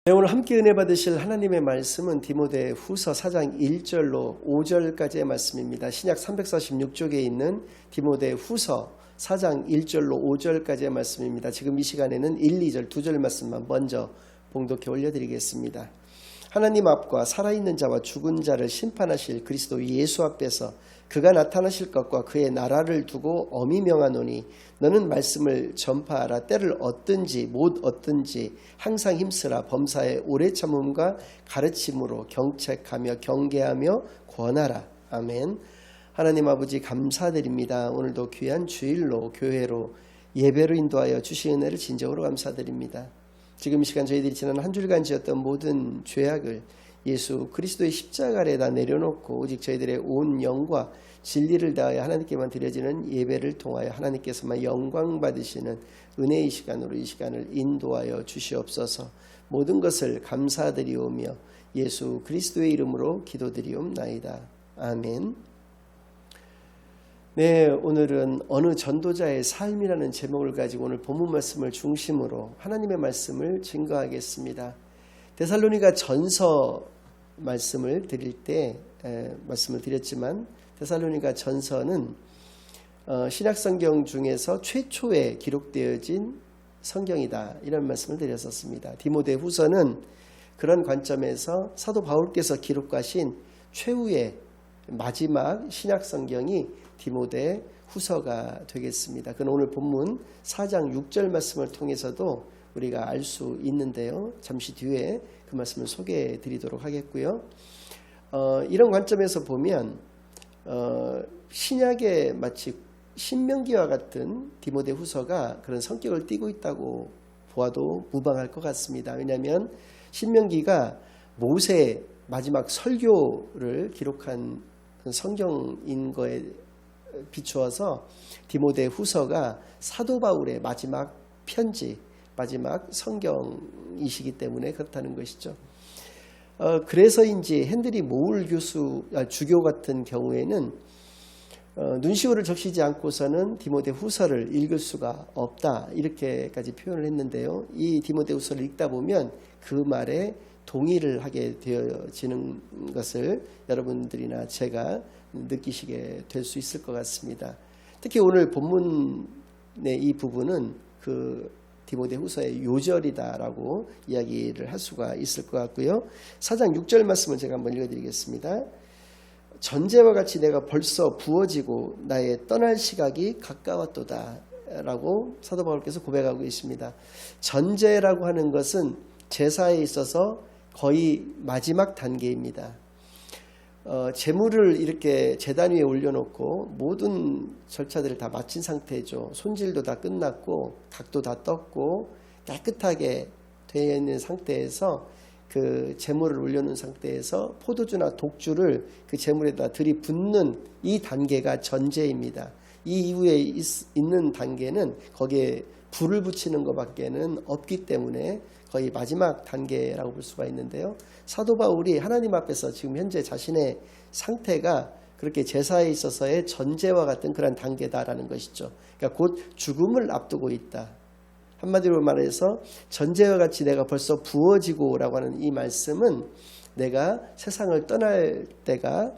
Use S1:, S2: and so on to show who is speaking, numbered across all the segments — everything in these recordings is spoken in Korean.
S1: 네, 오늘 함께 은혜 받으실 하나님의 말씀은 디모데 후서 4장 1절로 5절까지의 말씀입니다. 신약 346쪽에 있는 디모데 후서 4장 1절로 5절까지의 말씀입니다. 지금 이 시간에는 1, 2절, 2절 말씀만 먼저 봉독해 올려드리겠습니다. 하나님 앞과 살아있는 자와 죽은 자를 심판하실 그리스도 예수 앞에서 그가 나타나실 것과 그의 나라를 두고 엄히 명하노니 너는 말씀을 전파하라. 때를 얻든지 못 얻든지 항상 힘쓰라. 범사에 오래 참음과 가르침으로 경책하며 경계하며 권하라. 아멘. 하나님 아버지 감사드립니다. 오늘도 귀한 주일로 교회로 예배로 인도하여 주신 은혜를 진정으로 감사드립니다. 지금 이 시간 저희들이 지난 한 주일간 지었던 모든 죄악을 예수 그리스도의 십자가 아래에다 내려놓고 오직 저희들의 온 영과 진리를 다하여 하나님께만 드려지는 예배를 통하여 하나님께서만 영광 받으시는 은혜의 시간으로 이 시간을 인도하여 주시옵소서. 모든 것을 감사드리오며 예수 그리스도의 이름으로 기도드리옵나이다. 아멘. 네, 오늘은 어느 전도자의 삶이라는 제목을 가지고 오늘 본문 말씀을 중심으로 하나님의 말씀을 증거하겠습니다. 데살로니가 전서 말씀을 드릴 때 말씀을 드렸지만 데살로니가 전서는 신약성경 중에서 최초에 기록되어진 성경이다, 이런 말씀을 드렸었습니다. 디모데 후서는 그런 관점에서 사도 바울께서 기록하신 최후의 마지막 신약성경이 디모데 후서가 되겠습니다. 그건 오늘 본문 4장 6절 말씀을 통해서도 우리가 알 수 있는데요. 잠시 뒤에 그 말씀을 소개해 드리도록 하겠고요. 이런 관점에서 보면 신약의 마치 신명기와 같은 디모데 후서가 그런 성격을 띠고 있다고 보아도 무방할 것 같습니다. 왜냐하면 신명기가 모세의 마지막 설교를 기록한 성경인 거에 비추어서 디모데 후서가 사도 바울의 마지막 편지, 마지막 성경이시기 때문에 그렇다는 것이죠. 그래서인지 헨드리 모울 주교 같은 경우에는 눈시울을 적시지 않고서는 디모데 후서를 읽을 수가 없다, 이렇게까지 표현을 했는데요. 이 디모데 후서를 읽다 보면 그 말에 동의를 하게 되어지는 것을 여러분들이나 제가 느끼시게 될 수 있을 것 같습니다. 특히 오늘 본문의 이 부분은 그 디모데 후서의 요절이다라고 이야기를 할 수가 있을 것 같고요. 4장 6절 말씀을 제가 한번 읽어드리겠습니다. 전제와 같이 내가 벌써 부어지고 나의 떠날 시각이 가까웠도다 라고 사도 바울께서 고백하고 계십니다. 전제라고 하는 것은 제사에 있어서 거의 마지막 단계입니다. 제물을 이렇게 제단 위에 올려놓고 모든 절차들을 다 마친 상태죠. 손질도 다 끝났고 닭도 다 떴고 깨끗하게 되어 있는 상태에서 그 제물을 올려놓은 상태에서 포도주나 독주를 그 제물에다 들이붓는 이 단계가 전제입니다. 이 이후에 있는 단계는 거기에 불을 붙이는 것밖에는 없기 때문에 거의 마지막 단계라고 볼 수가 있는데요. 사도 바울이 하나님 앞에서 지금 현재 자신의 상태가 그렇게 제사에 있어서의 전제와 같은 그런 단계다라는 것이죠. 그러니까 곧 죽음을 앞두고 있다. 한마디로 말해서 전제와 같이 내가 벌써 부어지고라고 하는 이 말씀은 내가 세상을 떠날 때가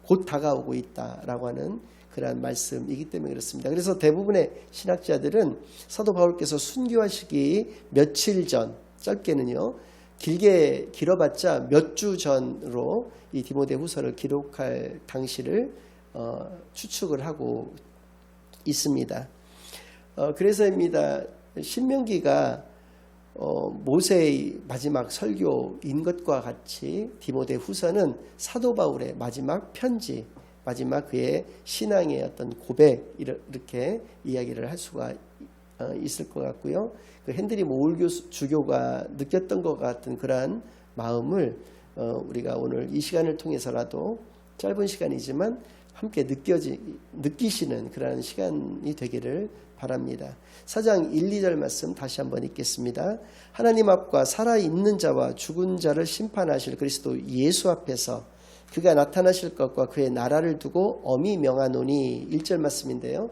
S1: 곧 다가오고 있다라고 하는 그러한 말씀이기 때문에 그렇습니다. 그래서 대부분의 신학자들은 사도 바울께서 순교하시기 며칠 전, 짧게는요, 길어봤자 몇 주 전으로 이 디모데 후서를 기록할 당시를 추측을 하고 있습니다. 그래서입니다. 신명기가 모세의 마지막 설교인 것과 같이 디모데 후서는 사도 바울의 마지막 편지, 마지막 그의 신앙의 어떤 고백, 이렇게 이야기를 할 수가 있을 것 같고요. 그 헨드리 모울 주교가 느꼈던 것 같은 그러한 마음을 우리가 오늘 이 시간을 통해서라도 짧은 시간이지만 함께 느끼시는 그러한 시간이 되기를 바랍니다. 4장 1, 2절 말씀 다시 한번 읽겠습니다. 하나님 앞과 살아있는 자와 죽은 자를 심판하실 그리스도 예수 앞에서 그가 나타나실 것과 그의 나라를 두고 엄히 명하노니, 1절 말씀인데요.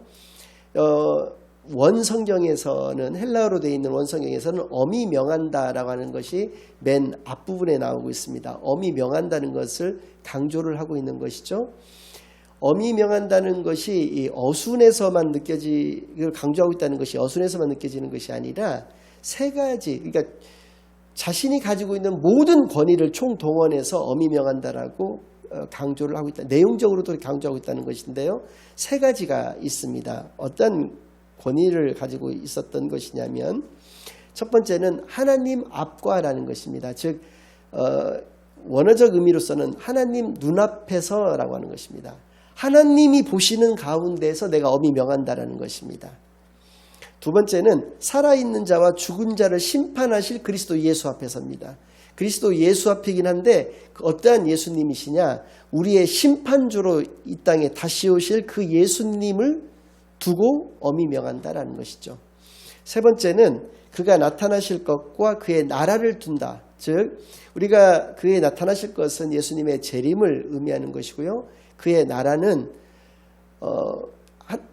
S1: 원성경에서는, 헬라어로 되어 있는 원성경에서는 엄히 명한다라고 하는 것이 맨 앞부분에 나오고 있습니다. 엄히 명한다는 것을 강조를 하고 있는 것이죠. 엄히 명한다는 것이 이 어순에서만 이걸 강조하고 있다는 것이 어순에서만 느껴지는 것이 아니라 세 가지, 그러니까 자신이 가지고 있는 모든 권위를 총동원해서 엄히 명한다라고 강조를 하고 있다. 내용적으로도 강조하고 있다는 것인데요. 세 가지가 있습니다. 어떤 권위를 가지고 있었던 것이냐면, 첫 번째는 하나님 앞과라는 것입니다. 즉 원어적 의미로서는 하나님 눈앞에서라고 하는 것입니다. 하나님이 보시는 가운데서 내가 엄히 명한다라는 것입니다. 두 번째는 살아있는 자와 죽은 자를 심판하실 그리스도 예수 앞에서입니다. 그리스도 예수 앞이긴 한데 어떠한 예수님이시냐, 우리의 심판주로 이 땅에 다시 오실 그 예수님을 두고 엄히 명한다라는 것이죠. 세 번째는 그가 나타나실 것과 그의 나라를 둔다. 즉 우리가 그의 나타나실 것은 예수님의 재림을 의미하는 것이고요. 그의 나라는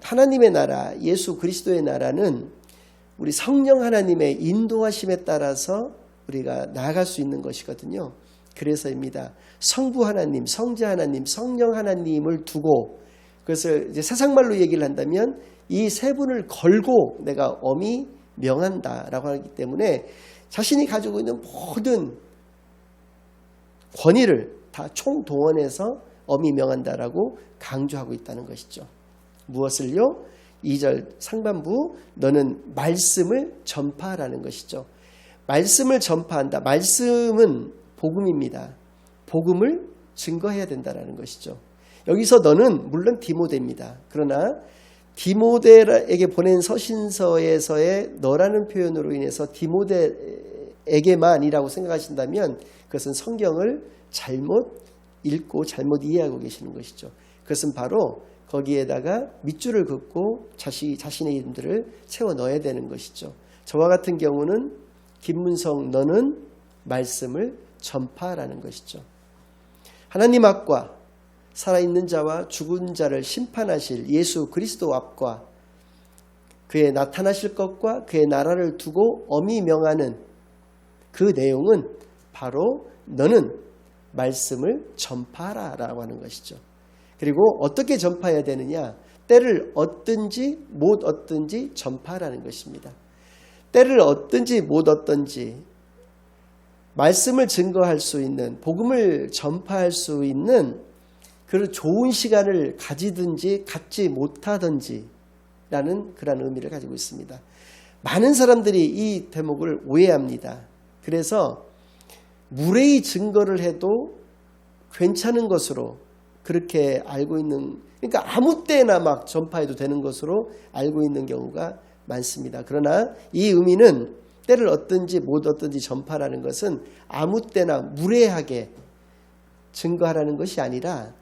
S1: 하나님의 나라, 예수 그리스도의 나라는 우리 성령 하나님의 인도하심에 따라서 우리가 나아갈 수 있는 것이거든요. 그래서입니다. 성부 하나님, 성자 하나님, 성령 하나님을 두고, 그것을 이제 세상말로 얘기를 한다면 이 세 분을 걸고 내가 엄히 명한다라고 하기 때문에 자신이 가지고 있는 모든 권위를 다 총동원해서 엄히 명한다라고 강조하고 있다는 것이죠. 무엇을요? 2절 상반부, 너는 말씀을 전파하라는 것이죠. 말씀을 전파한다. 말씀은 복음입니다. 복음을 증거해야 된다는 것이죠. 여기서 너는 물론 디모데입니다. 그러나 디모데에게 보낸 서신서에서의 너라는 표현으로 인해서 디모데에게만이라고 생각하신다면 그것은 성경을 잘못 읽고 잘못 이해하고 계시는 것이죠. 그것은 바로 거기에다가 밑줄을 긋고 자신의 이름들을 채워 넣어야 되는 것이죠. 저와 같은 경우는 김문성 너는 말씀을 전파하라는 것이죠. 하나님 앞과 살아있는 자와 죽은 자를 심판하실 예수 그리스도 앞과 그의 나타나실 것과 그의 나라를 두고 엄히 명하는 그 내용은 바로 너는 말씀을 전파하라 라고 하는 것이죠. 그리고 어떻게 전파해야 되느냐, 때를 얻든지 못 얻든지 전파하라는 것입니다. 때를 얻든지 못 얻든지 말씀을 증거할 수 있는, 복음을 전파할 수 있는 그 좋은 시간을 가지든지 갖지 못하든지 라는 그런 의미를 가지고 있습니다. 많은 사람들이 이 대목을 오해합니다. 그래서 무례히 증거를 해도 괜찮은 것으로 그렇게 알고 있는, 그러니까 아무 때나 막 전파해도 되는 것으로 알고 있는 경우가 많습니다. 그러나 이 의미는 때를 얻든지 못 얻든지 전파라는 것은 아무 때나 무례하게 증거하라는 것이 아니라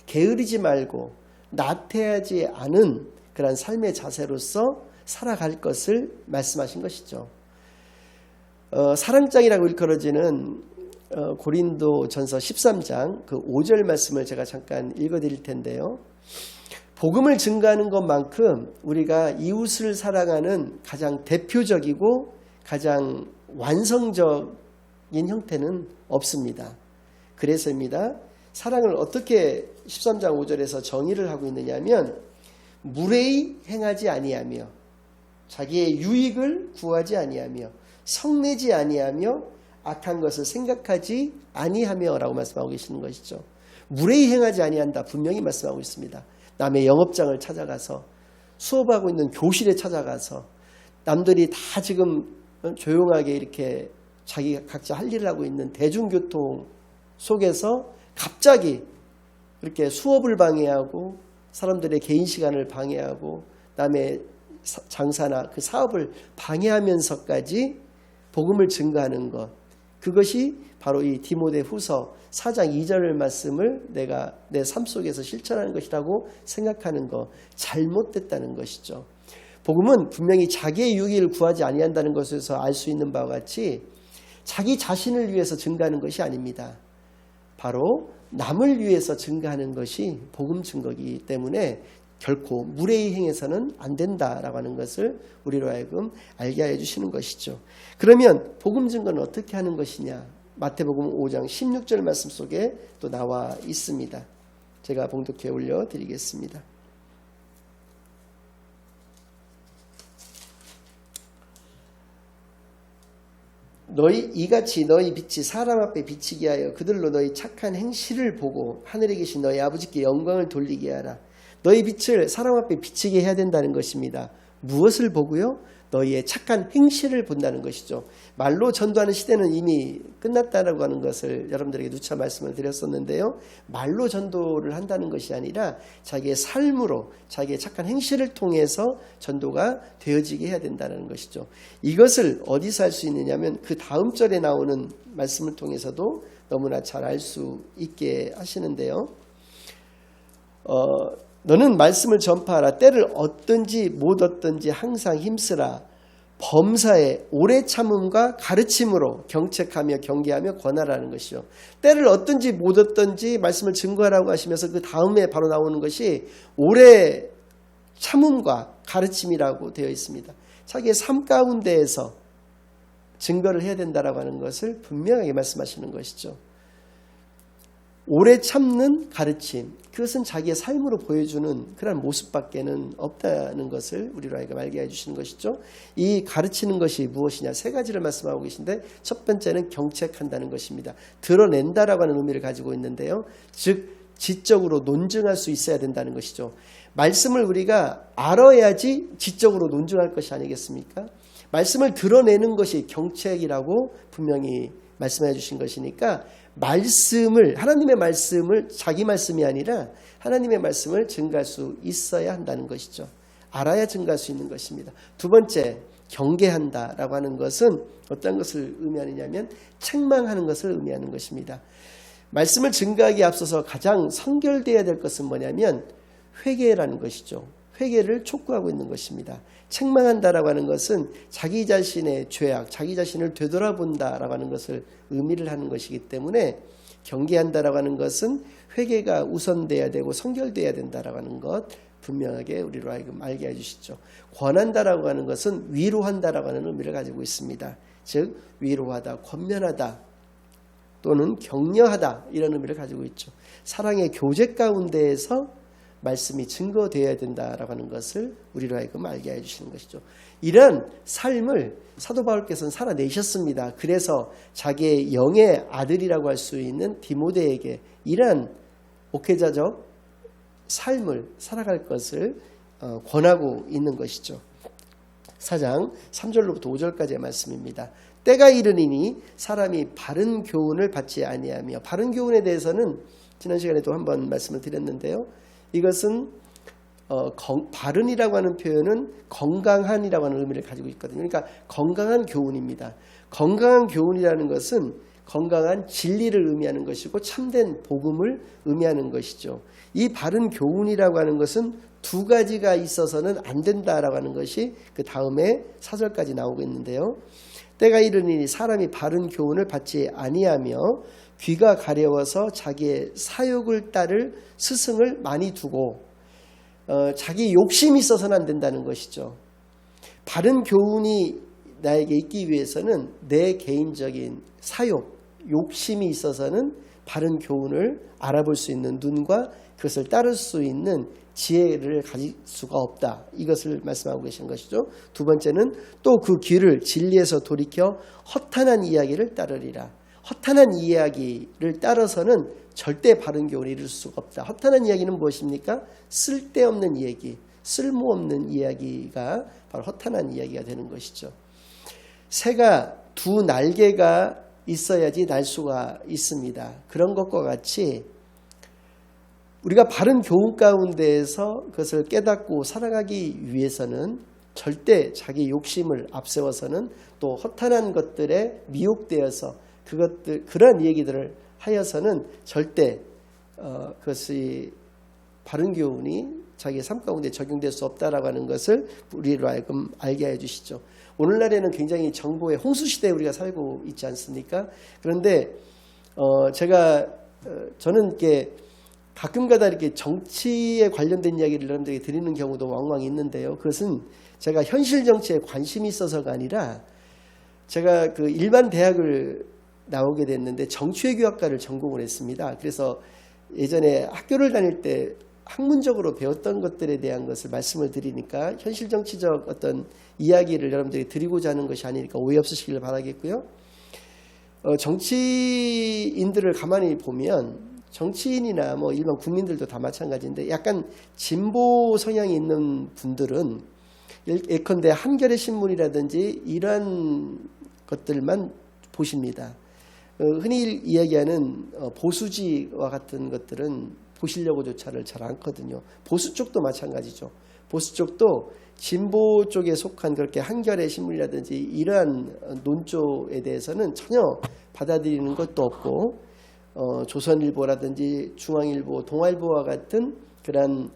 S1: 게으르지 말고 나태하지 않은 그런 삶의 자세로서 살아갈 것을 말씀하신 것이죠. 사랑장이라고 일컬어지는 고린도전서 13장 그 5절 말씀을 제가 잠깐 읽어드릴 텐데요. 복음을 증거하는 것만큼 우리가 이웃을 사랑하는 가장 대표적이고 가장 완성적인 형태는 없습니다. 그래서입니다. 사랑을 어떻게 13장 5절에서 정의를 하고 있느냐 하면 무례히 행하지 아니하며 자기의 유익을 구하지 아니하며 성내지 아니하며 악한 것을 생각하지 아니하며 라고 말씀하고 계시는 것이죠. 무례히 행하지 아니한다 분명히 말씀하고 있습니다. 남의 영업장을 찾아가서 수업하고 있는 교실에 찾아가서 남들이 다 지금 조용하게 이렇게 자기 각자 할 일을 하고 있는 대중교통 속에서 갑자기 이렇게 수업을 방해하고 사람들의 개인 시간을 방해하고 남의 장사나 그 사업을 방해하면서까지 복음을 증거하는 것, 그것이 바로 이 디모데 후서 4장 2절 말씀을 내가 내 삶 속에서 실천하는 것이라고 생각하는 것, 잘못됐다는 것이죠. 복음은 분명히 자기의 유익을 구하지 아니한다는 것에서 알 수 있는 바와 같이 자기 자신을 위해서 증거하는 것이 아닙니다. 바로 남을 위해서 증거하는 것이 복음 증거이기 때문에 결코 무례히 행해서는 안 된다라고 하는 것을 우리로 하여금 알게 해 주시는 것이죠. 그러면 복음 증거는 어떻게 하는 것이냐? 마태복음 5장 16절 말씀 속에 또 나와 있습니다. 제가 봉독해 올려드리겠습니다. 이같이 너희 빛이 사람 앞에 비치게 하여 그들로 너희 착한 행실을 보고 하늘에 계신 너희 아버지께 영광을 돌리게 하라. 너희 빛을 사람 앞에 비치게 해야 된다는 것입니다. 무엇을 보고요? 너희의 착한 행실을 본다는 것이죠. 말로 전도하는 시대는 이미 끝났다라고 하는 것을 여러분들에게 누차 말씀을 드렸었는데요. 말로 전도를 한다는 것이 아니라 자기의 삶으로 자기의 착한 행실을 통해서 전도가 되어지게 해야 된다는 것이죠. 이것을 어디서 할 수 있느냐면 그 다음 절에 나오는 말씀을 통해서도 너무나 잘 알 수 있게 하시는데요. 너는 말씀을 전파하라. 때를 얻든지 못 얻든지 항상 힘쓰라. 범사에 오래 참음과 가르침으로 경책하며 경계하며 권하라는 것이요. 때를 얻든지 못 얻든지 말씀을 증거하라고 하시면서 그 다음에 바로 나오는 것이 오래 참음과 가르침이라고 되어 있습니다. 자기의 삶 가운데에서 증거를 해야 된다라고 하는 것을 분명하게 말씀하시는 것이죠. 오래 참는 가르침, 그것은 자기의 삶으로 보여주는 그런 모습밖에는 없다는 것을 우리로 하여금 알게 해주시는 것이죠. 이 가르치는 것이 무엇이냐, 세 가지를 말씀하고 계신데 첫 번째는 경책한다는 것입니다. 드러낸다라고 하는 의미를 가지고 있는데요. 즉 지적으로 논증할 수 있어야 된다는 것이죠. 말씀을 우리가 알아야지 지적으로 논증할 것이 아니겠습니까? 말씀을 드러내는 것이 경책이라고 분명히 말씀해 주신 것이니까 하나님의 말씀을 자기 말씀이 아니라 하나님의 말씀을 증거할 수 있어야 한다는 것이죠. 알아야 증거할 수 있는 것입니다. 두 번째, 경계한다라고 하는 것은 어떤 것을 의미하느냐면 책망하는 것을 의미하는 것입니다. 말씀을 증거하기에 앞서서 가장 선결되어야 될 것은 뭐냐면 회개라는 것이죠. 회개를 촉구하고 있는 것입니다. 책망한다라고 하는 것은 자기 자신의 죄악, 자기 자신을 되돌아본다라고 하는 것을 의미를 하는 것이기 때문에 경계한다라고 하는 것은 회개가 우선돼야 되고 선결돼야 된다라고 하는 것 분명하게 우리로 하여금 알게 해주시죠. 권한다라고 하는 것은 위로한다라고 하는 의미를 가지고 있습니다. 즉 위로하다, 권면하다 또는 격려하다 이런 의미를 가지고 있죠. 사랑의 교제 가운데에서 말씀이 증거되어야 된다라고 하는 것을 우리로 하여금 알게 해주시는 것이죠. 이런 삶을 사도 바울께서는 살아내셨습니다. 그래서 자기의 영의 아들이라고 할 수 있는 디모데에게 이러한 목회자적 삶을 살아갈 것을 권하고 있는 것이죠. 4장 3절로부터 5절까지의 말씀입니다. 때가 이르니니 사람이 바른 교훈을 받지 아니하며, 바른 교훈에 대해서는 지난 시간에도 한번 말씀을 드렸는데요. 이것은 바른이라고 하는 표현은 건강한이라고 하는 의미를 가지고 있거든요. 그러니까 건강한 교훈입니다. 건강한 교훈이라는 것은 건강한 진리를 의미하는 것이고 참된 복음을 의미하는 것이죠. 이 바른 교훈이라고 하는 것은 두 가지가 있어서는 안 된다라고 하는 것이 그 다음에 4절까지 나오고 있는데요. 때가 이르니 사람이 바른 교훈을 받지 아니하며 귀가 가려워서 자기의 사욕을 따를 스승을 많이 두고 자기 욕심이 있어서는 안 된다는 것이죠. 바른 교훈이 나에게 있기 위해서는 내 개인적인 사욕, 욕심이 있어서는 바른 교훈을 알아볼 수 있는 눈과 그것을 따를 수 있는 지혜를 가질 수가 없다. 이것을 말씀하고 계신 것이죠. 두 번째는 또 그 귀를 진리에서 돌이켜 허탄한 이야기를 따르리라. 허탄한 이야기를 따라서는 절대 바른 교훈을 이룰 수가 없다. 허탄한 이야기는 무엇입니까? 쓸데없는 얘기, 쓸모없는 이야기가 바로 허탄한 이야기가 되는 것이죠. 새가 두 날개가 있어야지 날 수가 있습니다. 그런 것과 같이 우리가 바른 교훈 가운데에서 그것을 깨닫고 살아가기 위해서는 절대 자기 욕심을 앞세워서는 또 허탄한 것들에 미혹되어서 그런 얘기들을 하여서는 절대 그것이 바른 교훈이 자기의 삶 가운데 적용될 수 없다라고 하는 것을 우리로 하여금 알게 해주시죠. 오늘날에는 굉장히 정보의 홍수시대에 우리가 살고 있지 않습니까? 그런데 저는 이렇게 가끔가다 이렇게 정치에 관련된 이야기를 여러분들에게 드리는 경우도 왕왕 있는데요. 그것은 제가 현실 정치에 관심이 있어서가 아니라 제가 그 일반 대학을 나오게 됐는데 정치외교학과를 전공을 했습니다. 그래서 예전에 학교를 다닐 때 학문적으로 배웠던 것들에 대한 것을 말씀을 드리니까 현실 정치적 어떤 이야기를 여러분들이 드리고자 하는 것이 아니니까 오해 없으시길 바라겠고요. 정치인들을 가만히 보면 정치인이나 뭐 일반 국민들도 다 마찬가지인데 약간 진보 성향이 있는 분들은 예컨대 한겨레 신문이라든지 이러한 것들만 보십니다. 흔히 이야기하는 보수지와 같은 것들은 보시려고조차를 잘 않거든요. 보수 쪽도 마찬가지죠. 보수 쪽도 진보 쪽에 속한 그렇게 한겨레 신문이라든지 이러한 논조에 대해서는 전혀 받아들이는 것도 없고 조선일보라든지 중앙일보, 동아일보와 같은 그런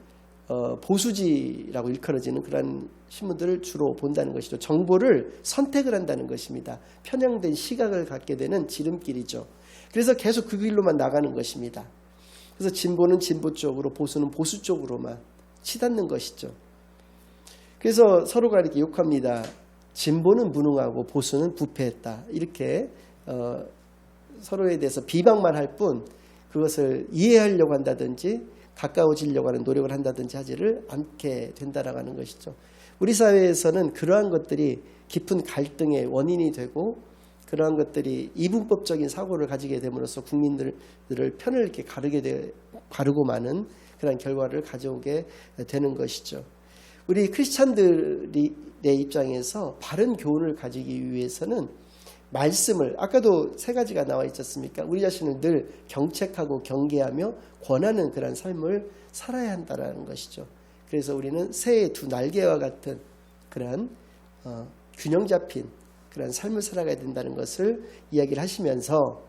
S1: 보수지라고 일컬어지는 그런 신문들을 주로 본다는 것이죠. 정보를 선택을 한다는 것입니다. 편향된 시각을 갖게 되는 지름길이죠. 그래서 계속 그 길로만 나가는 것입니다. 그래서 진보는 진보 쪽으로, 보수는 보수 쪽으로만 치닫는 것이죠. 그래서 서로가 이렇게 욕합니다. 진보는 무능하고 보수는 부패했다. 이렇게 서로에 대해서 비방만 할 뿐 그것을 이해하려고 한다든지 가까워지려고 하는 노력을 한다든지 하지를 않게 된다라고 하는 것이죠. 우리 사회에서는 그러한 것들이 깊은 갈등의 원인이 되고 그러한 것들이 이분법적인 사고를 가지게 됨으로써 국민들을 편을 이렇게 가르고 마는 그런 결과를 가져오게 되는 것이죠. 우리 크리스찬들의 입장에서 바른 교훈을 가지기 위해서는 말씀을 아까도 세 가지가 나와 있지 않습니까? 우리 자신을 늘 경책하고 경계하며 권하는 그런 삶을 살아야 한다는 것이죠. 그래서 우리는 새의 두 날개와 같은 그런 균형 잡힌 그런 삶을 살아가야 된다는 것을 이야기를 하시면서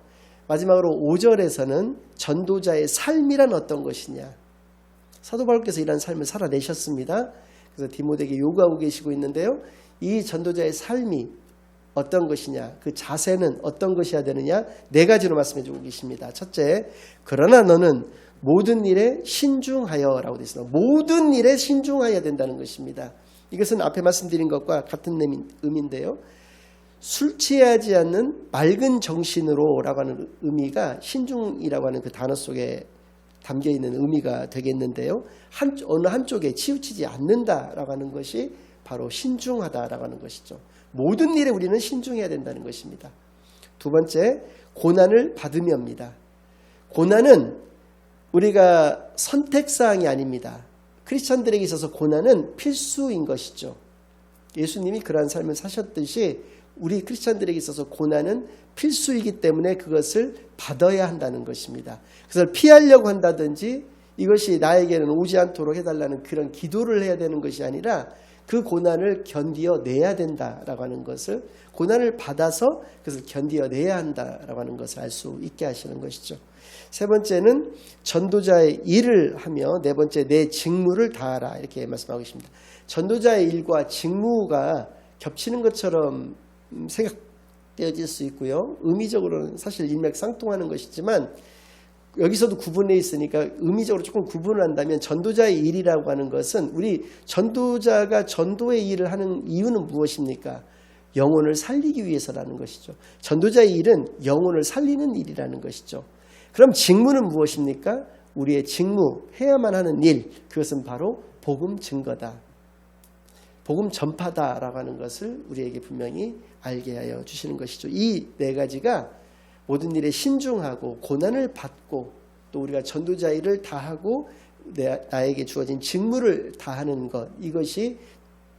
S1: 마지막으로 5절에서는 전도자의 삶이란 어떤 것이냐. 사도 바울께서 이런 삶을 살아내셨습니다. 그래서 디모데에게 요구하고 계시고 있는데요. 이 전도자의 삶이 어떤 것이냐, 그 자세는 어떤 것이어야 되느냐, 네 가지로 말씀해 주고 계십니다. 첫째, 그러나 너는 모든 일에 신중하여 라고 되어 있습니다. 모든 일에 신중하여야 된다는 것입니다. 이것은 앞에 말씀드린 것과 같은 의미인데요. 술 취하지 않는 맑은 정신으로 라고 하는 의미가 신중이라고 하는 그 단어 속에 담겨 있는 의미가 되겠는데요. 어느 한쪽에 치우치지 않는다라고 하는 것이 바로 신중하다라고 하는 것이죠. 모든 일에 우리는 신중해야 된다는 것입니다. 두 번째, 고난을 받으며입니다. 고난은 우리가 선택사항이 아닙니다. 크리스천들에게 있어서 고난은 필수인 것이죠. 예수님이 그러한 삶을 사셨듯이 우리 크리스천들에게 있어서 고난은 필수이기 때문에 그것을 받아야 한다는 것입니다. 그래서 피하려고 한다든지 이것이 나에게는 오지 않도록 해달라는 그런 기도를 해야 되는 것이 아니라 그 고난을 견디어내야 된다라고 하는 것을 고난을 받아서 그것을 견디어내야 한다라고 하는 것을 알 수 있게 하시는 것이죠. 세 번째는 전도자의 일을 하며 네 번째 내 직무를 다하라 이렇게 말씀하고 있습니다. 전도자의 일과 직무가 겹치는 것처럼 생각되어질 수 있고요. 의미적으로는 사실 일맥상통하는 것이지만 여기서도 구분해 있으니까 의미적으로 조금 구분을 한다면 전도자의 일이라고 하는 것은 우리 전도자가 전도의 일을 하는 이유는 무엇입니까? 영혼을 살리기 위해서라는 것이죠. 전도자의 일은 영혼을 살리는 일이라는 것이죠. 그럼 직무는 무엇입니까? 우리의 직무, 해야만 하는 일, 그것은 바로 복음 증거다. 복음 전파다라고 하는 것을 우리에게 분명히 알게 하여 주시는 것이죠. 이 네 가지가 모든 일에 신중하고 고난을 받고 또 우리가 전도자 일을 다하고 나에게 주어진 직무를 다하는 것, 이것이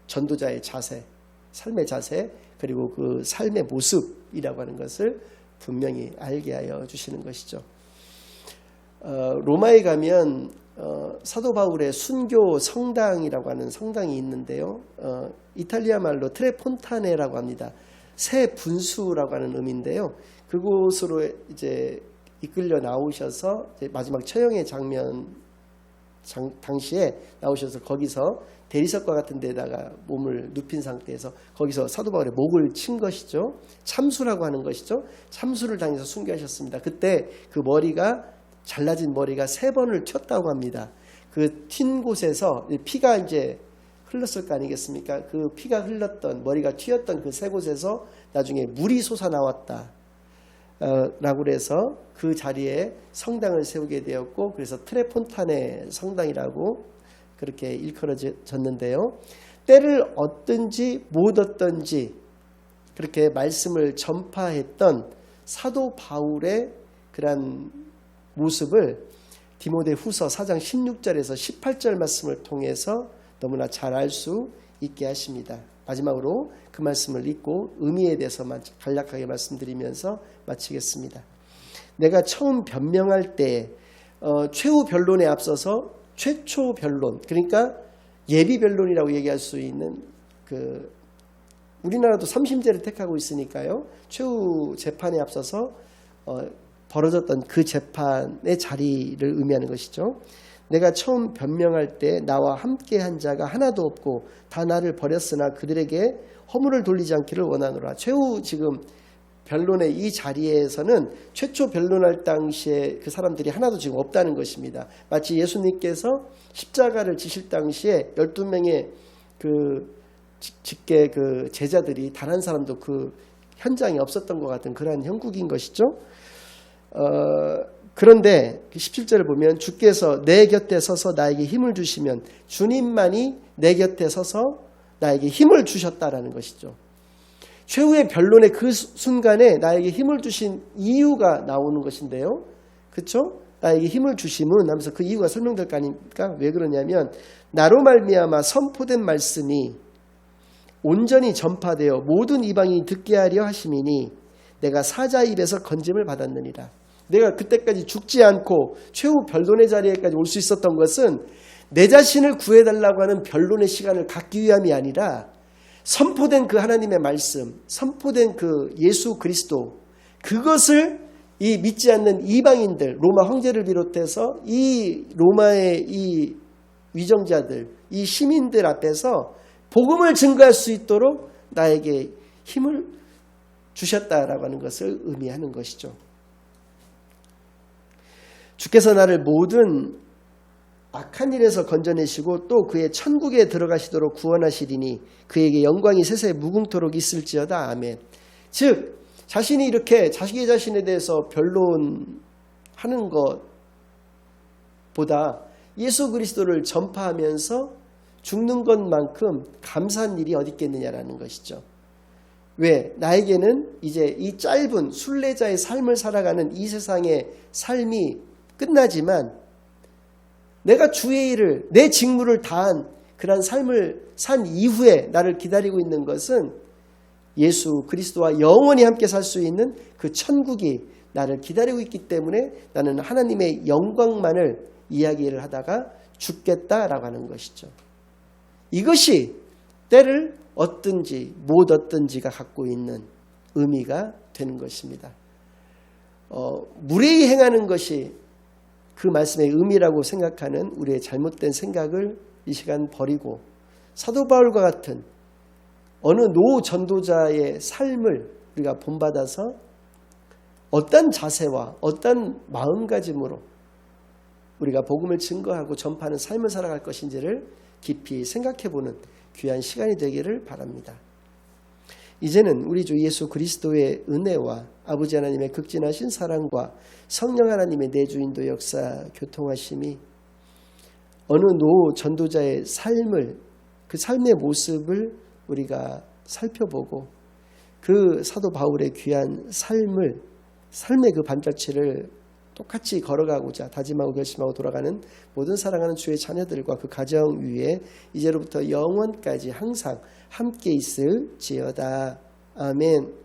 S1: 전도자의 자세, 삶의 자세 그리고 그 삶의 모습이라고 하는 것을 분명히 알게 하여 주시는 것이죠. 로마에 가면 사도 바울의 순교 성당이라고 하는 성당이 있는데요. 이탈리아 말로 트레폰타네라고 합니다. 새 분수라고 하는 의미인데요. 그곳으로 이제 이끌려 나오셔서 이제 마지막 처형의 장면 당시에 나오셔서 거기서 대리석과 같은 데다가 몸을 눕힌 상태에서 거기서 사도 바울의 목을 친 것이죠. 참수라고 하는 것이죠. 참수를 당해서 순교하셨습니다. 그때 그 머리가 잘라진 머리가 3번을 튀었다고 합니다. 그 튄 곳에서 피가 이제 흘렀을 거 아니겠습니까? 그 피가 흘렀던, 머리가 튀었던 그 3곳에서 나중에 물이 솟아나왔다 라고 그래서 그 자리에 성당을 세우게 되었고, 그래서 트레폰타네 성당이라고 그렇게 일컬어졌는데요. 때를 얻든지 못 얻든지 그렇게 말씀을 전파했던 사도 바울의 그런 모습을 디모데후서 4장 16절에서 18절 말씀을 통해서 너무나 잘 알 수 있게 하십니다. 마지막으로 그 말씀을 읽고 의미에 대해서만 간략하게 말씀드리면서 마치겠습니다. 내가 처음 변명할 때 최후 변론에 앞서서 최초 변론, 그러니까 예비 변론이라고 얘기할 수 있는 우리나라도 3심제를 택하고 있으니까요. 최후 재판에 앞서서 벌어졌던 그 재판의 자리를 의미하는 것이죠. 내가 처음 변명할 때 나와 함께한 자가 하나도 없고 다 나를 버렸으나 그들에게 허물을 돌리지 않기를 원하노라. 최후 지금 변론의 이 자리에서는 최초 변론할 당시에 그 사람들이 하나도 지금 없다는 것입니다. 마치 예수님께서 십자가를 지실 당시에 12명의 직계 제자들이 단 한 사람도 그 현장에 없었던 것 같은 그러한 형국인 것이죠. 그런데 17절을 보면 주께서 내 곁에 서서 나에게 힘을 주시면 주님만이 내 곁에 서서 나에게 힘을 주셨다라는 것이죠. 최후의 변론의 그 순간에 나에게 힘을 주신 이유가 나오는 것인데요. 그렇죠? 나에게 힘을 주심은 하면서 그 이유가 설명될 거 아닙니까? 왜 그러냐면 나로 말미암아 선포된 말씀이 온전히 전파되어 모든 이방인이 듣게 하려 하심이니 내가 사자 입에서 건짐을 받았느니라. 내가 그때까지 죽지 않고 최후 변론의 자리에까지 올 수 있었던 것은 내 자신을 구해달라고 하는 변론의 시간을 갖기 위함이 아니라 선포된 그 하나님의 말씀, 선포된 그 예수 그리스도, 그것을 이 믿지 않는 이방인들, 로마 황제를 비롯해서 이 로마의 이 위정자들, 이 시민들 앞에서 복음을 증거할 수 있도록 나에게 힘을 주셨다라고 하는 것을 의미하는 것이죠. 주께서 나를 모든 악한 일에서 건져내시고 또 그의 천국에 들어가시도록 구원하시리니 그에게 영광이 세세에 무궁토록 있을지어다. 아멘. 즉 자신이 이렇게 자기 자신에 대해서 변론하는 것보다 예수 그리스도를 전파하면서 죽는 것만큼 감사한 일이 어디 있겠느냐라는 것이죠. 왜? 나에게는 이제 이 짧은 순례자의 삶을 살아가는 이 세상의 삶이 끝나지만 내가 주의 일을, 내 직무를 다한 그런 삶을 산 이후에 나를 기다리고 있는 것은 예수 그리스도와 영원히 함께 살 수 있는 그 천국이 나를 기다리고 있기 때문에 나는 하나님의 영광만을 이야기를 하다가 죽겠다라고 하는 것이죠. 이것이 때를 얻든지 못 얻든지가 갖고 있는 의미가 되는 것입니다. 무례히 행하는 것이 그 말씀의 의미라고 생각하는 우리의 잘못된 생각을 이 시간 버리고 사도 바울과 같은 어느 노 전도자의 삶을 우리가 본받아서 어떤 자세와 어떤 마음가짐으로 우리가 복음을 증거하고 전파하는 삶을 살아갈 것인지를 깊이 생각해보는 귀한 시간이 되기를 바랍니다. 이제는 우리 주 예수 그리스도의 은혜와 아버지 하나님의 극진하신 사랑과 성령 하나님의 내주인도 역사 교통하심이 어느 노 전도자의 삶을, 그 삶의 모습을 우리가 살펴보고 그 사도 바울의 귀한 삶의 그 반자취를 똑같이 걸어가고자 다짐하고 결심하고 돌아가는 모든 사랑하는 주의 자녀들과 그 가정 위에 이제로부터 영원까지 항상 함께 있을지어다. 아멘.